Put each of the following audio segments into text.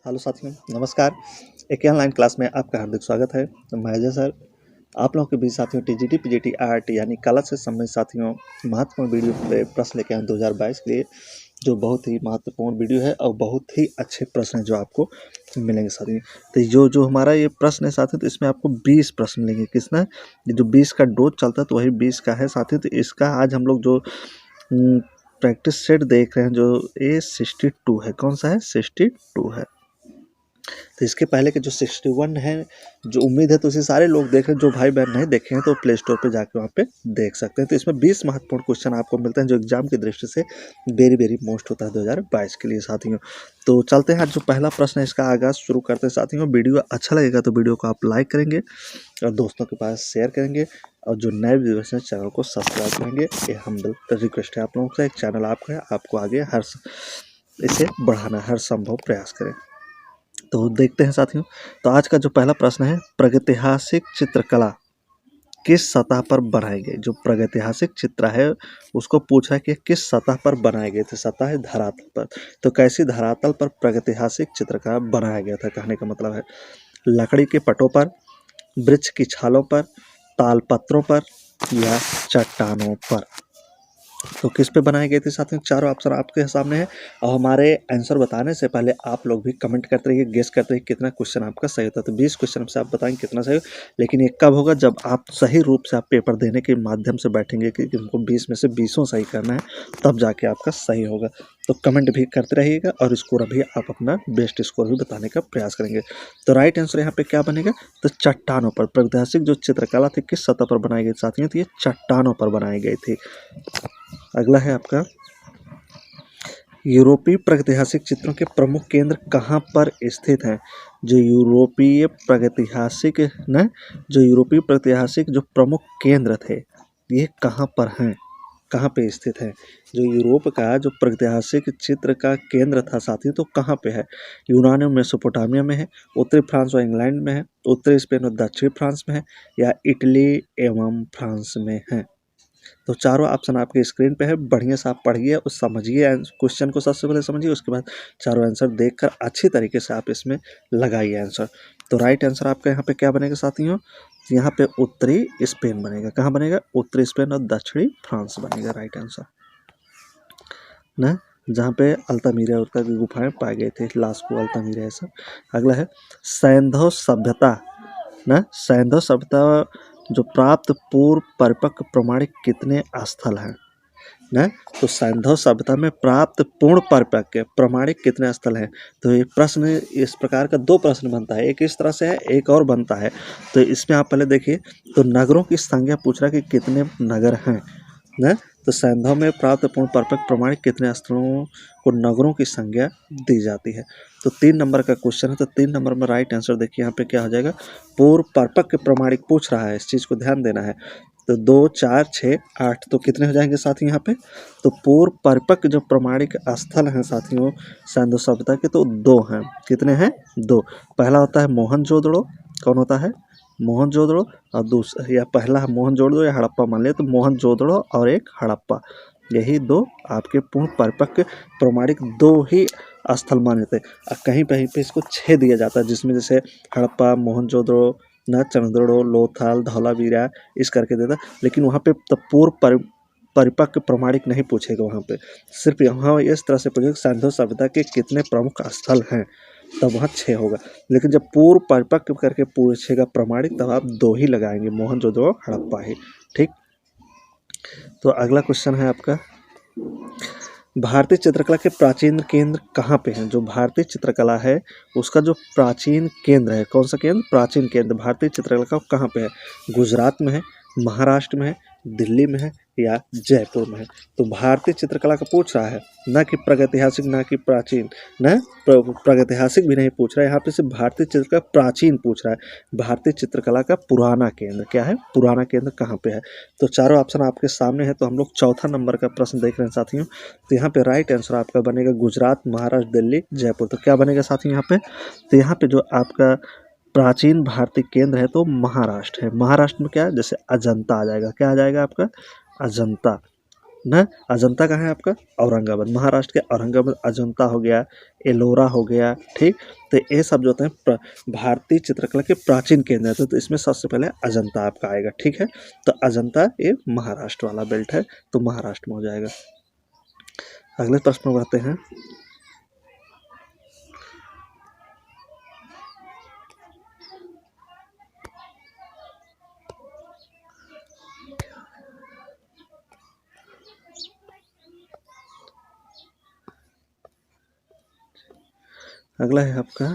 Hello साथियों, नमस्कार। एक ऑनलाइन क्लास में आपका हार्दिक स्वागत है। तो मैं अजय सर आप लोगों के बीच साथियों टीजीटी पीजीटी आरटी यानी कला से संबंधित साथियों महत्वपूर्ण वीडियो पे प्रश्न लेके आए 2022 के लिए, जो बहुत ही महत्वपूर्ण वीडियो है और बहुत ही अच्छे प्रश्न हैं जो आपको मिलेंगे साथियों। तो जो हमारा ये प्रश्न है साथियों, तो इसमें आपको 20 प्रश्न मिलेंगे। किसना? ये जो 20 का डोज चलता है तो वही 20 का है साथियों। तो इसका आज हम लोग जो प्रैक्टिस सेट देख रहे हैं जो A62 है। कौन सा है? 62 है। तो इसके पहले के जो 61 है, जो उम्मीद है तो इसे सारे लोग देख रहे हैं। जो भाई बहन नहीं देखे हैं तो प्ले स्टोर पे जाके वहाँ पे देख सकते हैं। तो इसमें 20 महत्वपूर्ण क्वेश्चन आपको मिलते हैं जो एग्जाम की दृष्टि से वेरी मोस्ट होता है 2022 के लिए साथियों। तो चलते हैं, आज जो पहला प्रश्न है इसका आगाज शुरू करते हैं साथियों। वीडियो अच्छा लगेगा तो वीडियो को आप लाइक करेंगे और दोस्तों के पास शेयर करेंगे, और जो नए व्यूअर्स हैं चैनल को सब्सक्राइब करेंगे। ये हम्बल रिक्वेस्ट है आप लोगों से। एक चैनल आपका है, आपको आगे इसे बढ़ाना, हर संभव प्रयास करें। तो देखते हैं साथियों। तो आज का जो पहला प्रश्न है, प्रागैतिहासिक चित्रकला किस सतह पर बनाई गई? जो प्रागैतिहासिक चित्र है उसको पूछा है कि किस सतह पर बनाए गए थे। सतह है धरातल पर। तो कैसी धरातल पर प्रागैतिहासिक चित्रकला बनाया गया था? कहने का मतलब है लकड़ी के पटों पर, वृक्ष की छालों पर, तालपत्रों पर या चट्टानों पर। तो किस पे बनाई गई थी साथियों? चारों ऑप्शन आपके सामने है। और हमारे आंसर बताने से पहले आप लोग भी कमेंट करते रहिए, गेस करते रहिए कितना क्वेश्चन आपका सही होता है। तो 20 क्वेश्चन से आप बताएंगे कितना सही हो, लेकिन ये कब होगा? जब आप सही रूप से आप पेपर देने के माध्यम से बैठेंगे कि हमको 20 में से 20 सही करना है, तब जाके आपका सही होगा। तो कमेंट भी करते रहिएगा और स्कोर भी आप अपना बेस्ट स्कोर भी बताने का प्रयास करेंगे। तो राइट आंसर यहाँ पे क्या बनेगा? तो चट्टानों पर। प्रागैतिहासिक जो चित्रकला थी किस सतह पर बनाई गई साथियों? तो ये चट्टानों पर बनाई गई थी। अगला है आपका, यूरोपीय प्रागैतिहासिक चित्रों के प्रमुख केंद्र कहाँ पर स्थित हैं? जो यूरोपीय प्रागैतिहासिक जो प्रमुख केंद्र थे ये कहाँ पर हैं, कहाँ पे स्थित है? जो यूरोप का जो प्रागैतिहासिक चित्र का केंद्र था साथियों, तो कहाँ पे है? यूनान और मेसोपोटामिया में है, उत्तरी फ्रांस और इंग्लैंड में है, उत्तरी स्पेन और दक्षिणी फ्रांस में है, या इटली एवं फ्रांस में है? तो चारों ऑप्शन आपके स्क्रीन पे है। बढ़िया से आप पढ़िए और समझिए क्वेश्चन को। सबसे पहले समझिए, उसके बाद चारों आंसर देखकर अच्छी तरीके से आप इसमें लगाइए आंसर। तो राइट आंसर आपका यहाँ पे क्या बनेगा साथियों? यहाँ पे उत्तरी स्पेन बनेगा। कहाँ बनेगा? उत्तरी स्पेन और दक्षिणी फ्रांस बनेगा राइट आंसर ना, जहाँ पे अल्तामीरा का गुफाएं पाए गए थे, लास्को अल्तामीरा है सब। अगला है सैंधव सभ्यता ना, सैंधव सभ्यता जो प्राप्त पूर्व परिपक्व प्रमाणिक कितने स्थल हैं ना? तो सैंधव सभ्यता में प्राप्त पूर्ण परिपक्व प्रमाणिक कितने स्थल हैं? तो ये प्रश्न इस प्रकार का दो प्रश्न बनता है, एक इस तरह से है, एक और बनता है। तो इसमें आप पहले देखिए, तो नगरों की संख्या पूछ रहा है कि कितने नगर हैं ना? तो सैंधव में प्राप्त पूर्ण परिपक्व प्रमाणिक कितने स्थलों को नगरों की संज्ञा दी जाती है? तो 3 नंबर का क्वेश्चन है। तो 3 नंबर में राइट आंसर देखिए यहाँ पे क्या हो जाएगा? पूर्व परिपक्व प्रमाणिक पूछ रहा है, इस चीज़ को ध्यान देना है। तो 2, 4, 6, 8 तो कितने हो जाएंगे साथियों यहाँ पे? तो पूर्व परिपक्व जो प्रमाणिक स्थल हैं साथियों सैंधव सभ्यता के, तो 2 हैं। कितने हैं? 2। पहला होता है मोहनजोदड़ो। कौन होता है? मोहनजोदड़ो। और दूसरा या पहला मोहनजोदड़ो या हड़प्पा मान लिया, तो मोहनजोदड़ो और एक हड़प्पा, यही 2 आपके पूर्ण परिपक्व प्रमाणिक 2 ही स्थल माने थे। कहीं कहीं पे इसको 6 दिया जाता है, जिसमें जैसे हड़प्पा, मोहनजोदड़ो ना, चंद्रड़ो, लोथल, धौलावीरा इस करके देता। लेकिन वहाँ पे तो पूर्व परिपक्व प्रमाणिक नहीं पूछेगा, वहाँ पे सिर्फ यहाँ इस तरह से पूछेगा सैंधव सभ्यता के कितने प्रमुख स्थल हैं, तब वहाँ 6 होगा। लेकिन जब पूर्व परिपक्व करके पूछेगा प्रमाणिक, तब आप 2 ही लगाएंगे, मोहनजोदड़ो हड़प्पा ही। ठीक। तो अगला क्वेश्चन है आपका, भारतीय चित्रकला के प्राचीन केंद्र कहाँ पे हैं? जो भारतीय चित्रकला है उसका जो प्राचीन केंद्र है, कौन सा केंद्र? प्राचीन केंद्र भारतीय चित्रकला का कहाँ पे है? गुजरात में है, महाराष्ट्र में है, दिल्ली में है, या जयपुर में है? तो भारतीय चित्रकला का पूछ रहा है, ना कि प्रागैतिहासिक, ना कि प्राचीन, ना प्रागैतिहासिक भी नहीं पूछ रहा है। यहाँ पे सिर्फ भारतीय चित्रकला प्राचीन पूछ रहा है। भारतीय चित्रकला का पुराना केंद्र क्या है? पुराना केंद्र कहाँ पे है? तो चारों ऑप्शन आपके सामने है। तो हम लोग चौथा नंबर का प्रश्न देख रहे हैं साथियों। तो यहाँ पे राइट आंसर आपका बनेगा गुजरात, महाराष्ट्र, दिल्ली, जयपुर। तो क्या बनेगा साथियों यहाँ पे? तो यहाँ पे जो आपका प्राचीन भारतीय केंद्र है तो महाराष्ट्र है। महाराष्ट्र में क्या है? जैसे अजंता आ जाएगा। क्या आ जाएगा आपका? अजंता ना। अजंता कहाँ है आपका? औरंगाबाद, महाराष्ट्र के औरंगाबाद अजंता हो गया, एलोरा हो गया, ठीक। तो ये सब जो होते हैं भारतीय चित्रकला के प्राचीन केंद्र थे, तो इसमें सबसे पहले अजंता आपका आएगा, ठीक है। तो अजंता ये महाराष्ट्र वाला बेल्ट है, तो महाराष्ट्र में हो जाएगा। अगले प्रश्न में बढ़ते हैं। अगला है आपका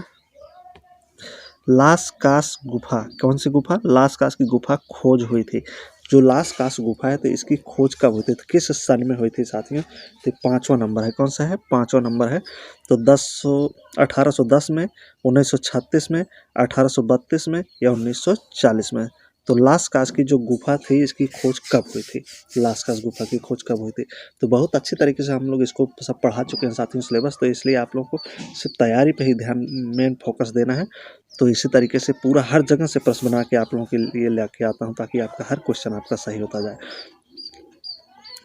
लास्कास गुफा। कौन सी गुफा? लास्कास की गुफा खोज हुई थी। जो लास्कास गुफा है, तो इसकी खोज कब हुई थी, तो किस सन में हुई थी साथियों? तो 5वां नंबर है, कौन सा है? 5वां नंबर है। तो 1810 में, 1936 में, 1832 में या 1940 में? तो लास्कास की जो गुफा थी, इसकी खोज कब हुई थी? लास्कास गुफा की खोज कब हुई थी? तो बहुत अच्छी तरीके से हम लोग इसको सब पढ़ा चुके हैं साथियों सिलेबस, तो इसलिए आप लोगों को सिर्फ तैयारी पे ही ध्यान, मेन फोकस देना है। तो इसी तरीके से पूरा हर जगह से प्रश्न बना के आप लोगों के लिए लेके आता हूँ, ताकि आपका हर क्वेश्चन आपका सही होता जाए।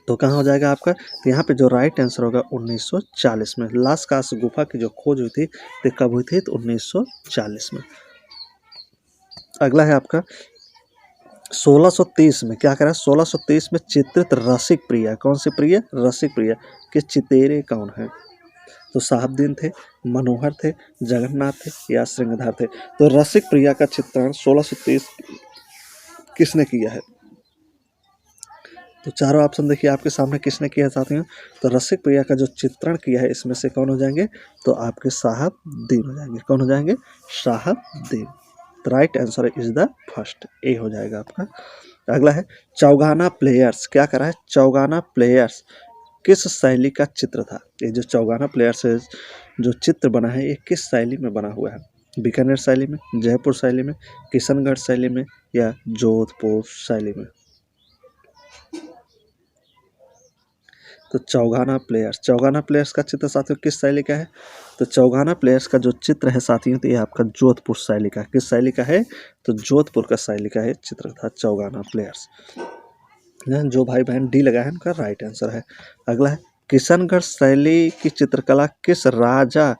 तो कहाँ हो जाएगा आपका? तो यहाँ पे जो राइट आंसर होगा 1940 में। लास्कास गुफा की जो खोज हुई थी, तो कब हुई थी? तो 1940 में। अगला है आपका 1630 में, क्या करा? 1630 में चित्रित रसिक प्रिया। कौन सी प्रिया? रसिक प्रिया के चितेरे कौन है? तो साहबदीन थे, मनोहर थे, जगन्नाथ थे या श्रृंगधार थे? तो रसिक प्रिया का चित्रण 1630 किसने किया है? तो चारों ऑप्शन देखिए आपके सामने, किसने किया है साथियों? तो रसिक प्रिया का जो चित्रण किया है, इसमें से कौन हो जाएंगे? तो आपके साहबदीन हो जाएंगे। कौन हो जाएंगे? साहबदीन। तो right answer is the first, A हो जाएगा आपका। अगला है चौगाना प्लेयर्स। क्या करा है? चौगाना प्लेयर्स किस शैली का चित्र था? ये जो चौगाना प्लेयर्स है, जो चित्र बना है, ये किस शैली में बना हुआ है? बीकानेर शैली में, जयपुर शैली में, किशनगढ़ शैली में या जोधपुर शैली में? तो चौगाना प्लेयर्स का चित्र साथियों किस शैली का है? तो चौगाना प्लेयर्स का जो चित्र है साथियों, तो ये आपका जोधपुर शैली का। किस शैली का है? तो जोधपुर का शैली का है चित्र था चौगाना प्लेयर्स। जो भाई बहन डी लगा है, उनका राइट आंसर है। अगला है किशनगढ़ शैली की चित्रकला किस राजा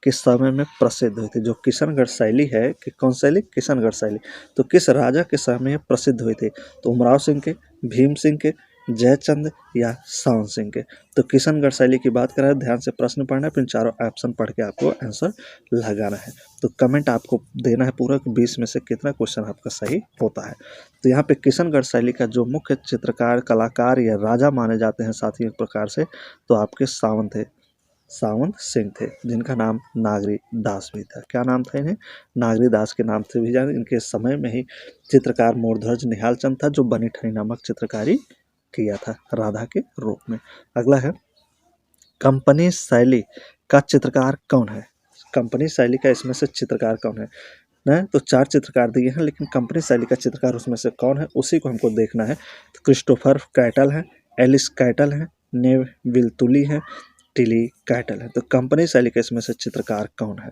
के समय में प्रसिद्ध हुई थी? जो किशनगढ़ शैली है, कि कौन शैली? किशनगढ़ शैली। तो किस राजा के समय में प्रसिद्ध हुई थी? तो उमराव सिंह के, भीम सिंह के, जयचंद या सावन सिंह के? तो किशनगढ़ शैली की बात करें, ध्यान से प्रश्न पढ़ना है, फिर चारों ऑप्शन पढ़ के आपको आंसर लगाना है। तो कमेंट आपको देना है पूरा कि 20 में से कितना क्वेश्चन आपका सही होता है। तो यहाँ पे किशनगढ़ शैली का जो मुख्य चित्रकार, कलाकार या राजा माने जाते हैं साथियों, एक प्रकार से, तो आपके सावंत सिंह थे, जिनका नाम नागरी दास भी था। क्या नाम था इन्हें? नागरी दास के नाम से भी जाने। इनके समय में ही चित्रकार मोरध्वज निहाल चंद था, जो बनी ठनी नामक चित्रकारी किया था राधा के रूप में। अगला है कंपनी शैली का चित्रकार कौन है? कंपनी शैली का इसमें से चित्रकार कौन है ना? तो 4 चित्रकार दिए हैं, लेकिन कंपनी शैली का चित्रकार उसमें से कौन है, उसी को हमको देखना है। तो क्रिस्टोफर कैटल है, एलिस कैटल है, नेव विल्तुली है, टिली कैटल है। तो कंपनी शैली का इसमें से चित्रकार कौन है,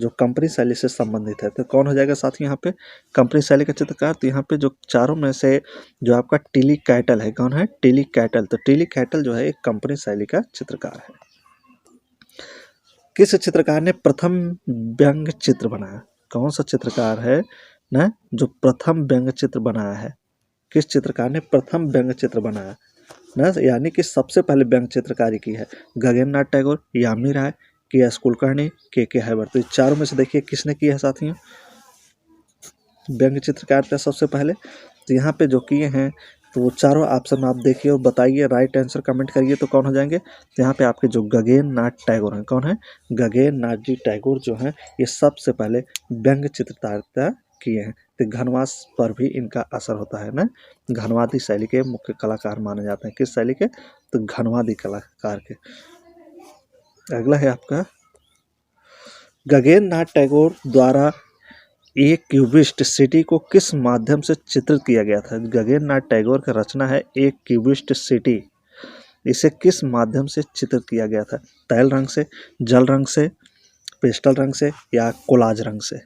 जो कंपनी शैली से संबंधित है? तो कौन हो जाएगा साथी यहाँ पे कंपनी शैली का चित्रकार? तो यहाँ पे जो चारों में से जो आपका टिली कैटल है, कौन है? Tilly cattle. तो टिली कैटल जो है एक कंपनी शैली का चित्रकार है। किस चित्रकार ने प्रथम व्यंग चित्र बनाया? कौन सा चित्रकार है ना जो प्रथम व्यंग चित्र बनाया है? किस चित्रकार ने प्रथम व्यंग चित्र बनाया ना, यानी कि सबसे पहले व्यंग चित्रकारी की है? गगन नाथ टैगोर, यामिनी राय, के एस कुलकर्णी, के हैबर। तो चारों में से देखिए किसने किया है साथियों व्यंग चित्रकारिता सबसे पहले? तो यहाँ पे जो किए हैं, तो वो चारों ऑप्शन आप देखिए और बताइए, राइट आंसर कमेंट करिए, तो कौन हो जाएंगे? तो यहाँ पे आपके जो गगन नाथ टैगोर हैं, कौन है? गगन नाथ जी टैगोर जो हैं, ये सबसे पहले व्यंग चित्रकारिता किए हैं। तो घनवास पर भी इनका असर होता है ना। घनवादी शैली के मुख्य कलाकार माने जाते हैं। किस शैली के? तो घनवादी कलाकार के। अगला है आपका गगन नाथ टैगोर द्वारा एक क्यूबिस्ट सिटी को किस माध्यम से चित्रित किया गया था? गगन नाथ टैगोर का रचना है एक क्यूबिस्ट सिटी। इसे किस माध्यम से चित्रित किया गया था? तैल रंग से, जल रंग से, पेस्टल रंग से या कोलाज रंग से?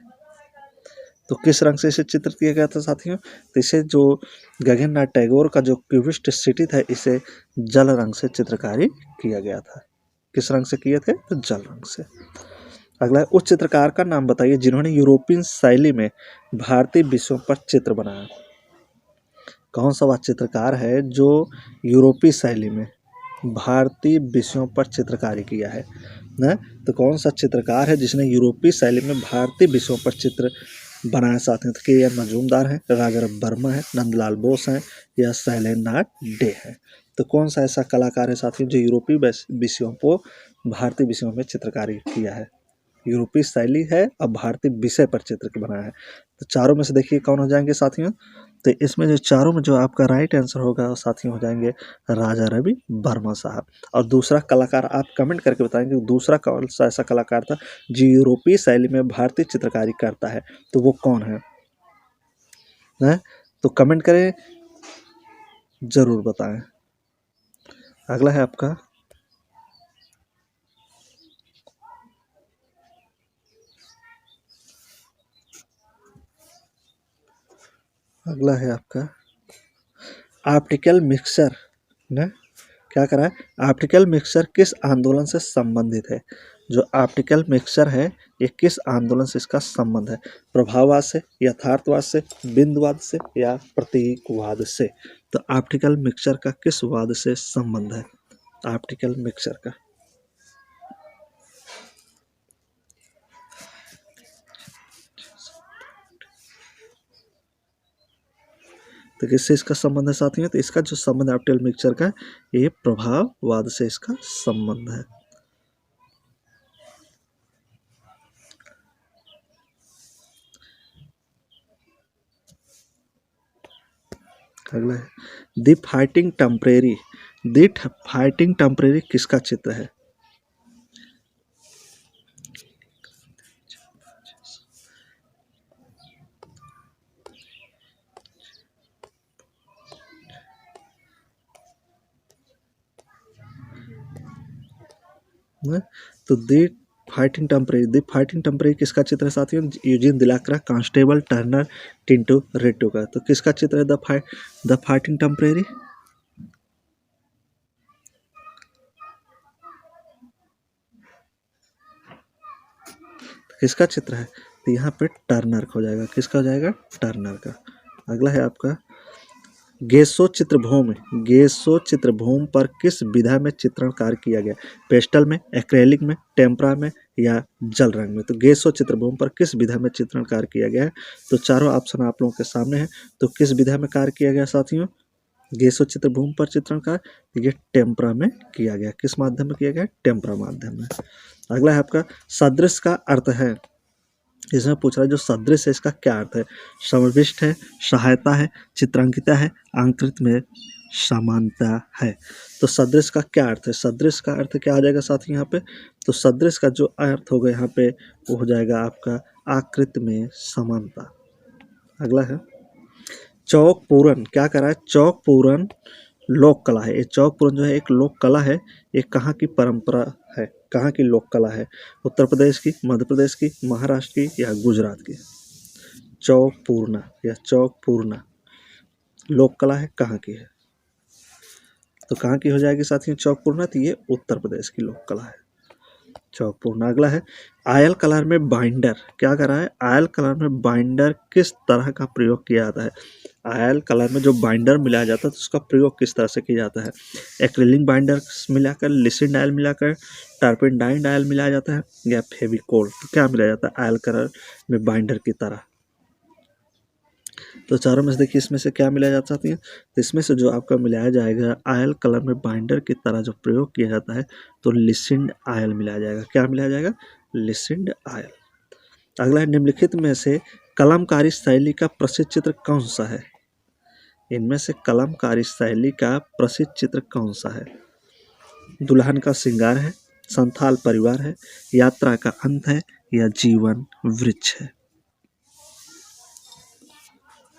तो किस रंग से इसे चित्रित किया गया था साथियों? तो इसे जो गगननाथ टैगोर का जो क्यूबिस्ट सिटी था, इसे जल रंग से चित्रकारी किया गया था। किस रंग से किए थे? तो जल रंग से। अगला है, उस चित्रकार का नाम बताइए जिन्होंने यूरोपीय शैली में भारतीय विषयों पर चित्र बनाया। कौन सा वह चित्रकार है जो यूरोपीय शैली में भारतीय विषयों पर चित्रकारी किया है ना? तो कौन सा चित्रकार है जिसने यूरोपीय शैली में भारतीय विषयों पर चित्र बनाया साथियों? तो के आर मजूमदार है, राजा वर्मा है, नंदलाल बोस हैं या शैलेंद्रनाथ डे है। तो कौन सा ऐसा कलाकार है साथियों जो यूरोपीय विषयों को भारतीय विषयों में चित्रकारी किया है? यूरोपीय शैली है और भारतीय विषय पर चित्र बनाया है। तो चारों में से देखिए कौन हो जाएंगे साथियों? तो इसमें जो चारों में जो आपका राइट आंसर होगा वो साथियों हो जाएंगे राजा रवि वर्मा साहब। और दूसरा कलाकार आप कमेंट करके बताएंगे दूसरा कौन सा ऐसा कलाकार था जो यूरोपीय शैली में भारतीय चित्रकारी करता है, तो वो कौन है? तो कमेंट करें, जरूर बताएं। अगला है आपका ऑप्टिकल मिक्सचर ना, क्या करा है? ऑप्टिकल मिक्सचर किस आंदोलन से संबंधित है? जो ऑप्टिकल मिक्सचर है ये किस आंदोलन से इसका संबंध है? प्रभाववाद से, यथार्थवाद से, बिंदुवाद से या प्रतीकवाद से? तो ऑप्टिकल मिक्सचर का किस वाद से संबंध है? ऑप्टिकल मिक्सचर का तो किससे इसका संबंध है साथियों? तो इसका जो संबंध है ऑप्टिकल मिक्सचर का, ये प्रभाववाद से इसका संबंध है। अगला है द फाइटिंग टेम्परेरी किसका चित्र है? तो द फाइटिंग टेम्परेरी किसका चित्र है साथियों? यूजीन दिलाक्रा, कांस्टेबल, टर्नर, टिंटू रेड्डो का। तो किसका चित्र है द फाइटिंग टेम्परेरी? किसका चित्र है? तो यहाँ पे टर्नर का हो जाएगा। किसका हो जाएगा? टर्नर का। अगला है आपका गेसो चित्रभूमि पर किस विधा में चित्रण कार्य किया गया? पेस्टल में, एक्रेलिक में, टेम्परा में या जल रंग में? तो गेसो चित्रभूमि पर किस विधा में चित्रण कार्य किया गया है? तो चारों ऑप्शन आप लोगों के सामने है। तो किस विधा में कार्य किया गया साथियों? गेसो चित्रभूमि पर चित्रण कार्य ये टेम्परा में किया गया। किस माध्यम में किया गया? टेम्परा माध्यम में। अगला है आपका सदृश का अर्थ है। इसमें पूछ रहा है जो सदृश है इसका क्या अर्थ है? समाविष्ट है, सहायता है, चित्रांकिता है, आंकृत में समानता है। तो सदृश का क्या अर्थ है? सदृश का अर्थ क्या आ जाएगा साथी यहाँ पे? तो सदृश का जो अर्थ होगा यहाँ पे वो हो जाएगा आपका आकृत में समानता। अगला है चौक पूरन। क्या करा है? चौक पूरन लोक कला है। ये चौक पूरन जो है एक लोक कला है। ये कहाँ की परंपरा है? कहाँ की लोक कला है? उत्तर प्रदेश की, मध्य प्रदेश की, महाराष्ट्र की या गुजरात की? चौक पूर्णा या चौक पूर्णा लोक कला है, कहाँ की है? तो कहाँ की हो जाएगी साथियों चौक पूर्णा? तो ये उत्तर प्रदेश की लोक कला है चौक पूर्णा। अगला है आयल कलर में बाइंडर। क्या कर रहा है? आयल कलर में बाइंडर किस तरह का प्रयोग किया जाता है? आयल कलर में जो बाइंडर मिलाया जाता है तो उसका प्रयोग किस तरह से किया जाता है? एक्रिलिक बाइंडर मिलाकर, लिसिन डायल मिलाकर, टर्पेंडाइन डायल मिलाया जाता है या फेविकोल? तो क्या मिलाया जाता है आयल कलर में बाइंडर की तरह? तो चारों में से देखिए इसमें से क्या मिलाया जा सकती है? तो इसमें से जो आपका मिलाया जाएगा आयल कलर में बाइंडर की तरह जो प्रयोग किया जाता है तो लिसिंड आयल मिलाया जाएगा। क्या मिलाया जाएगा? लिसिंड आयल। अगला है निम्नलिखित में से कलमकारी शैली का प्रसिद्ध चित्र कौन सा है? इनमें से कलमकारी शैली का प्रसिद्ध चित्र कौन सा है? दुल्हन का श्रृंगार है, संथाल परिवार है, यात्रा का अंत है या जीवन वृक्ष है?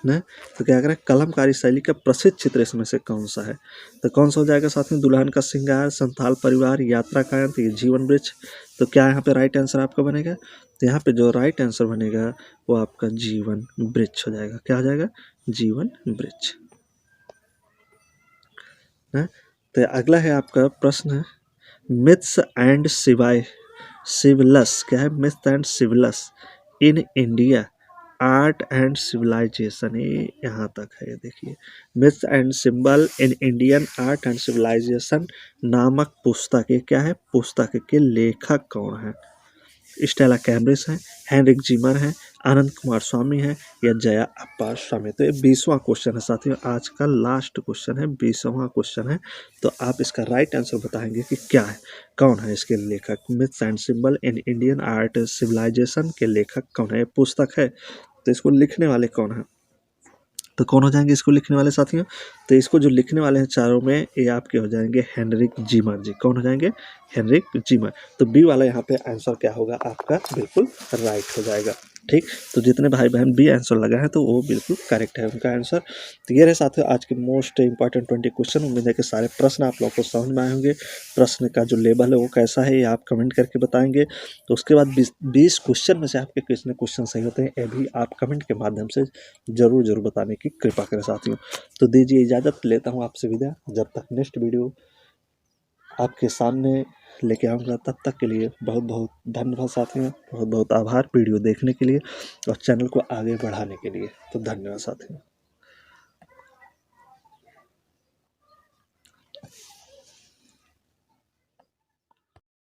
ना। तो क्या करें, कलमकारी शैली का प्रसिद्ध चित्र इसमें से कौन सा है? तो कौन सा हो जाएगा साथ में, दुल्हन का श्रृंगार, संथाल परिवार, यात्रा का अंत, ये जीवन वृक्ष। तो क्या यहाँ पे राइट आंसर आपका बनेगा? तो यहाँ पे जो राइट आंसर बनेगा वो आपका जीवन वृक्ष हो जाएगा। क्या हो जाएगा? जीवन वृक्ष। तो अगला है आपका प्रश्न, मिथ्स एंड सिविलस, क्या है? Myths and symbols in India art and civilisation, ये यहाँ तक है। ये देखिए, myths and symbol in Indian art and civilisation नामक पुस्तक, ये क्या है? पुस्तक के लेखक कौन है? स्टेला कैम्ब्रिज है, हेनरिक जीमर है, आनंद कुमार स्वामी है, या जया अप्पा स्वामी। तो ये 20वां क्वेश्चन है साथियों, आज का लास्ट क्वेश्चन है, 20वां क्वेश्चन है। तो आप इसका राइट आंसर बताएंगे कि क्या है, कौन है इसके लेखक? Myths and symbol in Indian art civilization के लेखक कौन है? ये पुस्तक है, तो इसको लिखने वाले कौन है? तो कौन हो जाएंगे इसको लिखने वाले साथियों? तो इसको जो लिखने वाले हैं चारों में, ये आपके हो जाएंगे हेनरिक जीमर जी। कौन हो जाएंगे? Heinrich Zimmer. तो बी वाला यहाँ पे आंसर क्या होगा आपका? बिल्कुल राइट हो जाएगा। ठीक, तो जितने भाई बहन बी आंसर लगा है तो वो बिल्कुल करेक्ट है उनका आंसर। तो ये रहे साथियों आज के मोस्ट इंपॉर्टेंट 20 क्वेश्चन। उम्मीद है कि सारे प्रश्न आप लोगों को समझ में आए होंगे। प्रश्न का जो लेवल है वो कैसा है ये आप कमेंट करके बताएंगे। तो उसके बाद 20 क्वेश्चन में से आपके कितने क्वेश्चन सही होते हैं ये भी आप कमेंट के माध्यम से जरूर बताने की कृपा करें साथियों। तो दीजिए इजाज़त, लेता हूँ आपसे विदा। जब तक नेक्स्ट वीडियो आपके सामने लेके आऊँगा, तब तक के लिए बहुत बहुत धन्यवाद साथियों। बहुत बहुत आभार वीडियो देखने के लिए और चैनल को आगे बढ़ाने के लिए। तो धन्यवाद साथियों।